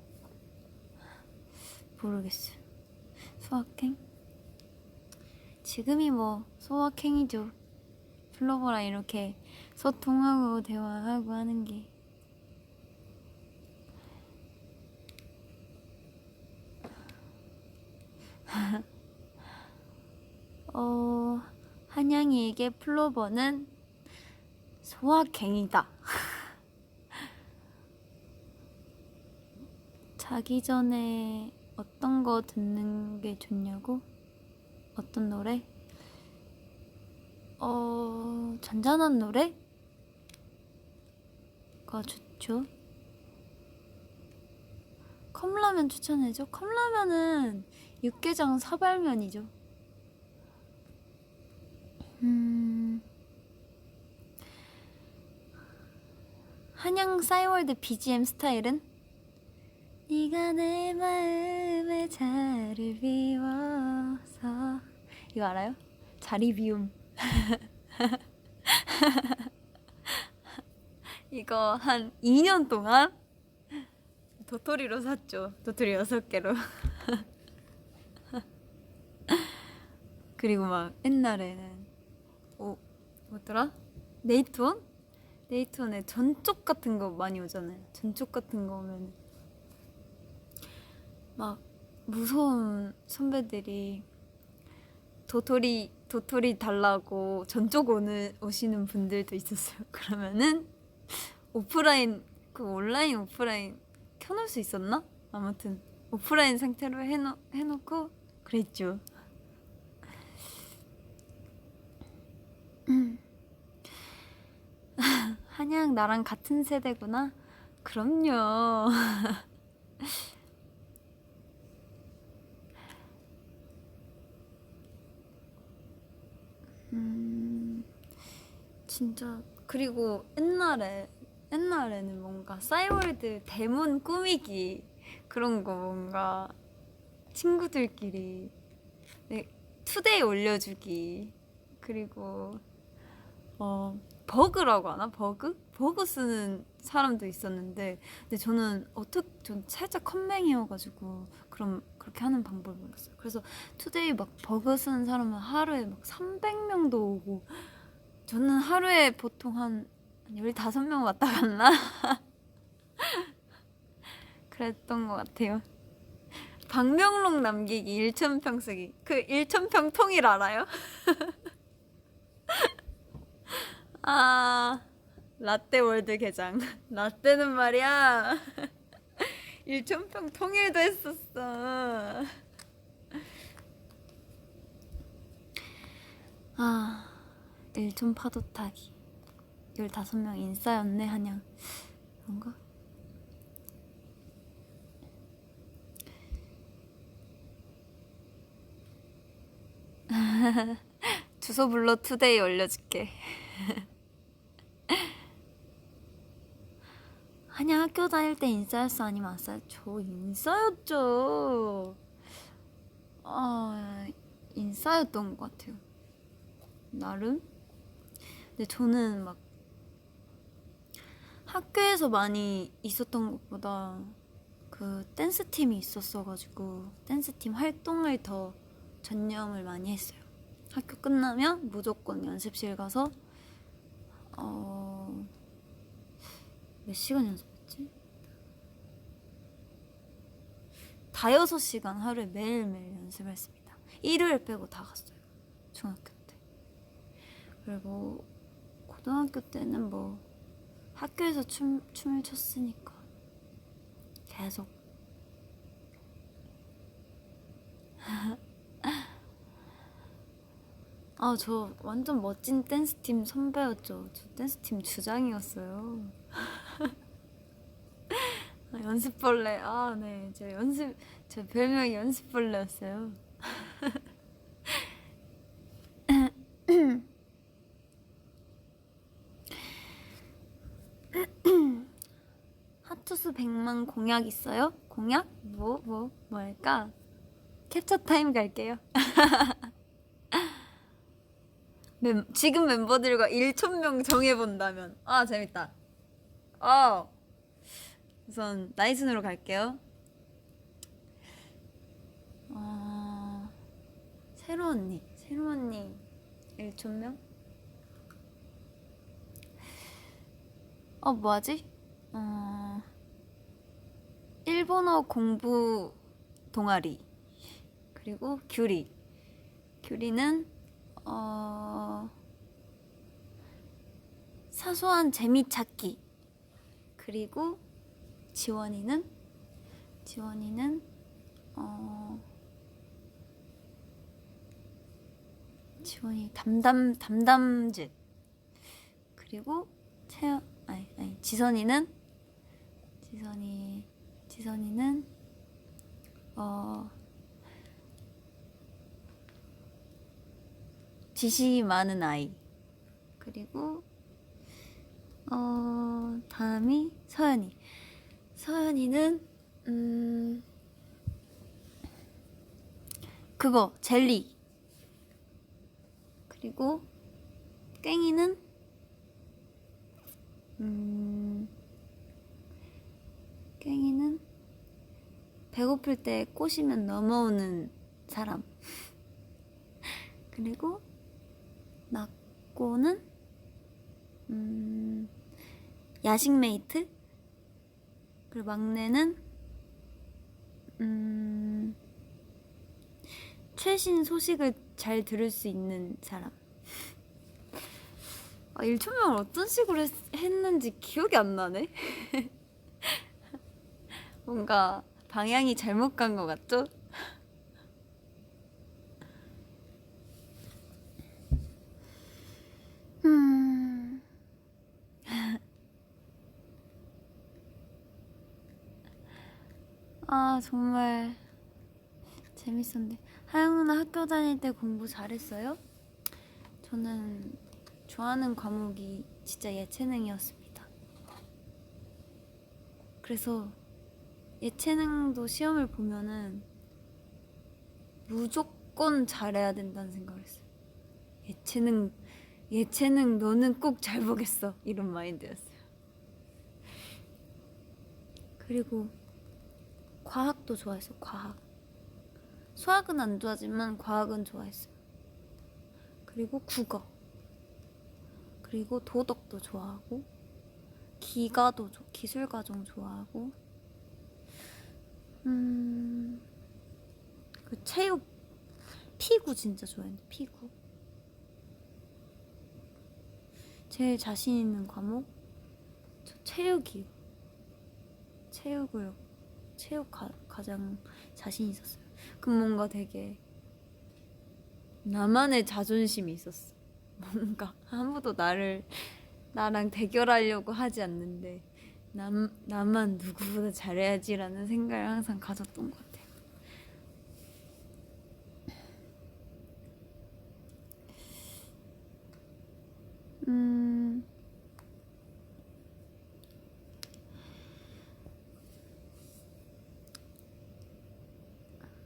모르겠어요. 소확행? 지금이 뭐 소확행이죠. 플로버랑 이렇게 소통하고 대화하고 하는 게. 한양이에게 플로버는 소확행이다. 자기 전에 어떤 거 듣는 게 좋냐고? 어떤 노래? 잔잔한 노래가 좋죠. 컵라면 추천해줘? 컵라면은 육개장 사발면이죠. 한양 싸이월드 BGM 스타일은? 네가 내 마음에 자리를 비워서 이거 알아요? 자리 비움. 이거 한 2년 동안 도토리로 샀죠. 도토리 6개로. 그리고 막 옛날에는 뭐더라? 네이트온에 전쪽 같은 거 많이 오잖아요. 전쪽 같은 거 오면 막 무서운 선배들이 도토리 달라고 전쪽 오시는 분들도 있었어요. 그러면은 온라인 오프라인 켜놓을 수 있었나? 아무튼 오프라인 상태로 해놓고 그랬죠. 그냥 나랑 같은 세대구나. 그럼요. 진짜 그리고 옛날에는 뭔가 싸이월드 대문 꾸미기 그런 거 뭔가 친구들끼리 네, 투데이 올려주기 그리고 버그라고 하나? 버그 쓰는 사람도 있었는데 근데 전 살짝 컴맹이어가지고 그럼 그렇게 하는 방법을 몰랐어요. 그래서 투데이 막 버그 쓰는 사람은 하루에 막 300명도 오고 저는 하루에 보통 한 15명 왔다 갔나? 그랬던 것 같아요. 방명록 남기기 1,000평 쓰기. 그 1,000평 통일 알아요? 아, 라떼월드 개장. 라떼는 말이야. 1,000평 통일도 했었어. 아, 1촌 파도 타기. 15명 인싸였네, 한양. 그런가? 주소 불러 투데이 올려줄게. 한양 학교 다닐 때 인싸였어? 아니면 안 싸였어? 저 인싸였죠. 인싸였던 것 같아요. 나름? 근데 저는 막 학교에서 많이 있었던 것보다 그 댄스팀이 있었어가지고 댄스팀 활동을 더 전념을 많이 했어요. 학교 끝나면 무조건 연습실 가서 몇 시간 연습했지? 다여섯 시간 하루에 매일매일 연습을 했습니다. 일요일 빼고 다 갔어요. 중학교 때. 그리고 고등학교 때는 뭐 학교에서 춤을 췄으니까 계속 저 완전 멋진 댄스팀 선배였죠. 저 댄스팀 주장이었어요. 연습벌레. 네. 제 별명이 연습벌레였어요. 하투스 100만 공약 있어요? 공약? 뭐 할까? 캡처 타임 갈게요. 지금 멤버들과 1,000명 정해본다면 재밌다. 우선 나이순으로 갈게요. 세로 언니 1,000명? 뭐하지? 일본어 공부 동아리 그리고 규리는 사소한 재미 찾기 그리고 지원이는 지원이 담담짓 그리고 지선이는 지시 많은 아이 그리고 다음이 서연이는 그거 젤리 그리고 깽이는 배고플 때 꼬시면 넘어오는 사람 그리고 낙고는 야식 메이트 그리고 막내는 최신 소식을 잘 들을 수 있는 사람. 1,000명을 어떤 식으로 했는지 기억이 안 나네. 뭔가 방향이 잘못 간 것 같죠? 아 정말 재밌었는데. 하영 누나 학교 다닐 때 공부 잘했어요? 저는 좋아하는 과목이 진짜 예체능이었습니다. 그래서 예체능도 시험을 보면은 무조건 잘해야 된다는 생각을 했어요. 예체능 너는 꼭 잘 보겠어, 이런 마인드였어요. 그리고 과학도 좋아했어요. 과학. 수학은 안 좋아하지만 과학은 좋아했어요. 그리고 국어. 그리고 도덕도 좋아하고, 기술과정 좋아하고, 그 체육, 피구 진짜 좋아했는데, 피구. 제일 자신 있는 과목? 저 체육이요. 체육 가장 자신 있었어요. 그럼 뭔가 되게 나만의 자존심이 있었어. 뭔가 아무도 나랑 대결하려고 하지 않는데 나만 누구보다 잘해야지라는 생각을 항상 가졌던 것 같아요.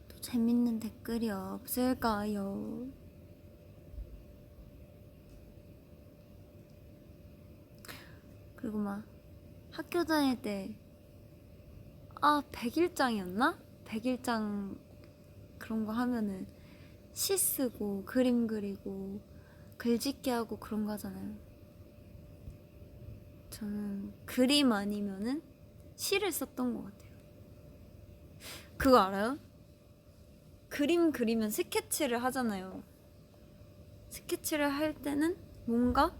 또 재밌는 댓글이 없을까요? 그리고 막 학교 다닐 때 100일장이었나? 100일장 그런 거 하면은 시 쓰고 그림 그리고 글짓기 하고 그런 거 하잖아요. 저는 그림 아니면은 시를 썼던 것 같아요. 그거 알아요? 그림 그리면 스케치를 하잖아요. 스케치를 할 때는 뭔가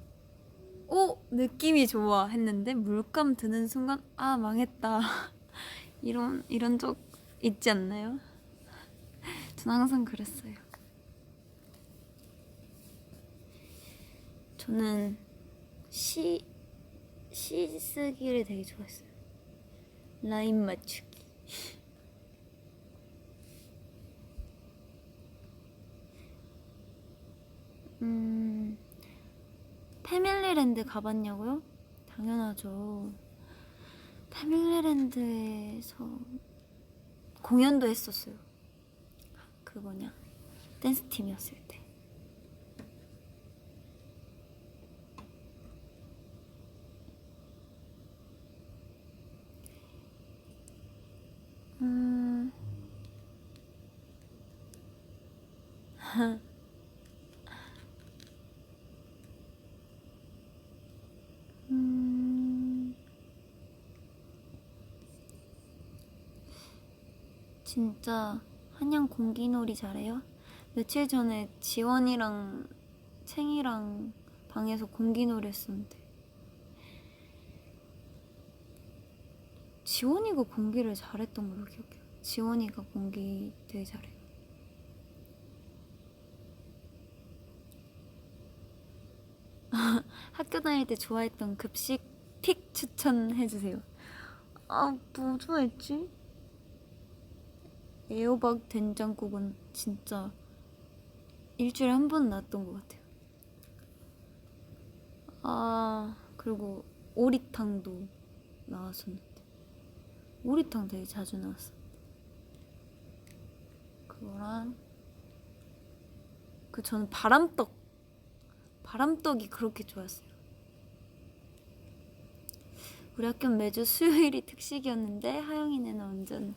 느낌이 좋아 했는데 물감 드는 순간 망했다. 이런 적 있지 않나요? 전 항상 그랬어요. 저는 시 쓰기를 되게 좋아했어요. 라인 맞추기. 패밀리랜드 가봤냐고요? 당연하죠. 패밀리랜드에서 공연도 했었어요. 그 뭐냐, 댄스 팀이었을 때. 진짜 한양 공기놀이 잘해요? 며칠 전에 지원이랑 챙이랑 방에서 공기놀이 했었는데 지원이가 공기를 잘했던 걸로 기억해요. 지원이가 공기 되게 잘해요. 학교 다닐 때 좋아했던 급식 픽 추천해주세요. 뭐 좋아했지? 애호박 된장국은 진짜 일주일에 한 번 나왔던 것 같아요. 그리고 오리탕도 나왔었는데 오리탕 되게 자주 나왔어. 그거랑 저는 바람떡이 그렇게 좋았어요. 우리 학교는 매주 수요일이 특식이었는데 하영이네는 완전.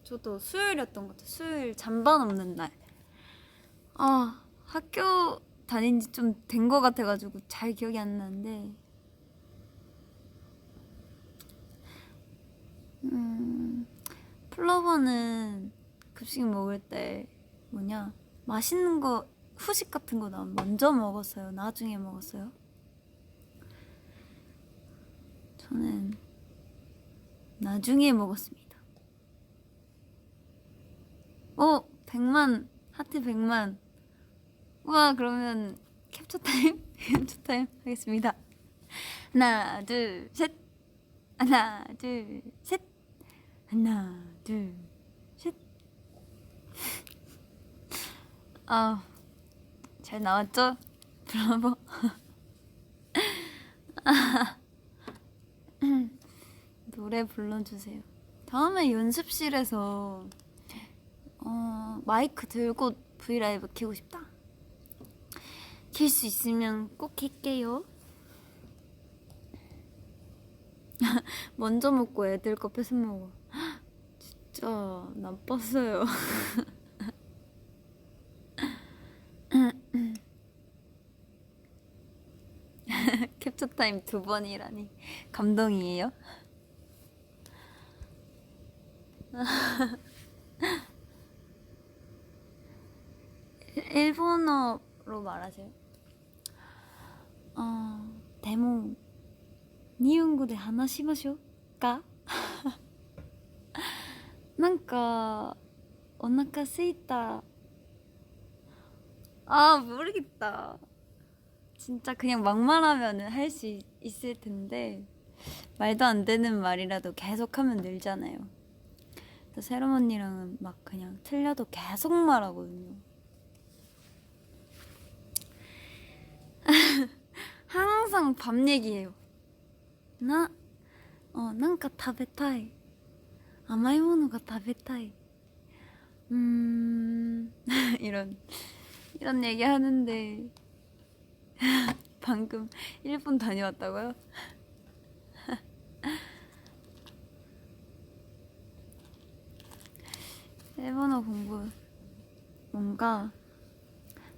저도 수요일이었던 것 같아요. 수요일 잔반 없는 날. 학교 다닌 지 좀 된 것 같아가지고 잘 기억이 안 나는데 플러버는 급식 먹을 때 맛있는 거, 후식 같은 거 나오면 먼저 먹었어요? 나중에 먹었어요? 저는 나중에 먹었습니다. 100만, 하트 100만. 우와, 그러면 캡처 타임 하겠습니다. 하나, 둘, 셋. 하나, 둘, 셋. 아, 잘 나왔죠? 브라보. 노래 불러주세요. 다음에 연습실에서 마이크 들고 브이라이브 키고 싶다. 킬 수 있으면 꼭 킬게요. 먼저 먹고 애들 거 뺏어 먹어. 진짜 나빴어요. 캡처 타임 2번이라니 감동이에요. 일본어로 말하세요. 데모 니혼고で話しましょうか? なんかお腹すいた. 아 모르겠다. 진짜 그냥 막 말하면 할 수 있을 텐데 말도 안 되는 말이라도 계속하면 늘잖아요. 그래서 세롬 언니랑은 막 그냥 틀려도 계속 말하거든요. 항상 밥 얘기해요. 난가 食べたい. 甘いものが食べたい. 이런 얘기 하는데 방금 일본 다녀왔다고요? 일본어 공부 뭔가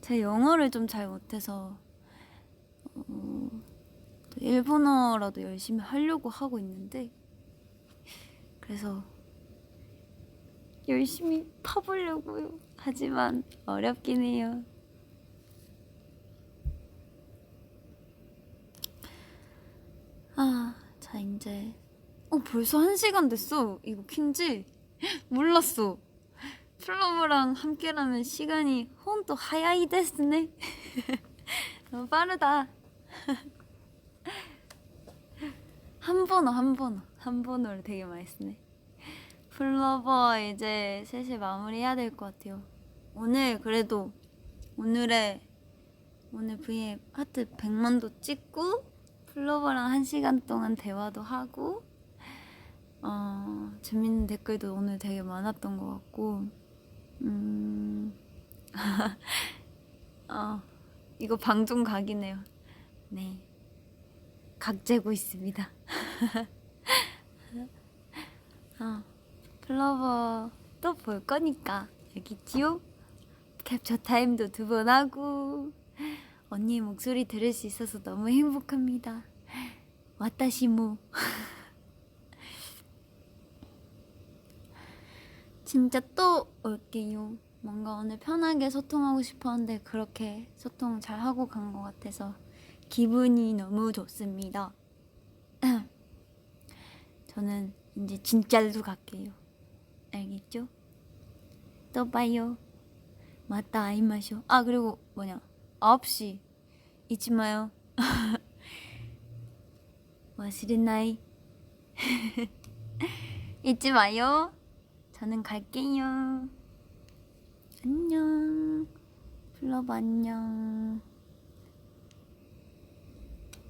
제 영어를 좀 잘 못해서 일본어라도 열심히 하려고 하고 있는데 그래서 열심히 파보려고요. 하지만 어렵긴 해요. 자 이제 벌써 1시간 됐어. 이거 킨지 몰랐어. 플러버랑 함께라면 시간이 혼또 하야이 데스네. 너무 빠르다. 한 번호를 되게 많이 쓰네. 플러버 이제 슬슬 마무리해야 될 것 같아요. 오늘 그래도 오늘 V에 하트 100만도 찍고 플러버랑 1시간 동안 대화도 하고 재밌는 댓글도 오늘 되게 많았던 것 같고 이거 방송 각이네요. 네, 각 재고 있습니다. 플러버 또 볼 거니까 여기 있지요? 캡처 타임도 2번 하고 언니의 목소리 들을 수 있어서 너무 행복합니다. 와타시모. 진짜 또 올게요. 뭔가 오늘 편하게 소통하고 싶었는데 그렇게 소통 잘 하고 간 것 같아서 기분이 너무 좋습니다. 저는 이제 진짜로 갈게요. 알겠죠? 또 봐요. 맞다 아이마쇼. 그리고 9시 잊지 마요. 忘れない. 잊지 마요. 저는 갈게요. 안녕. 플러버 안녕.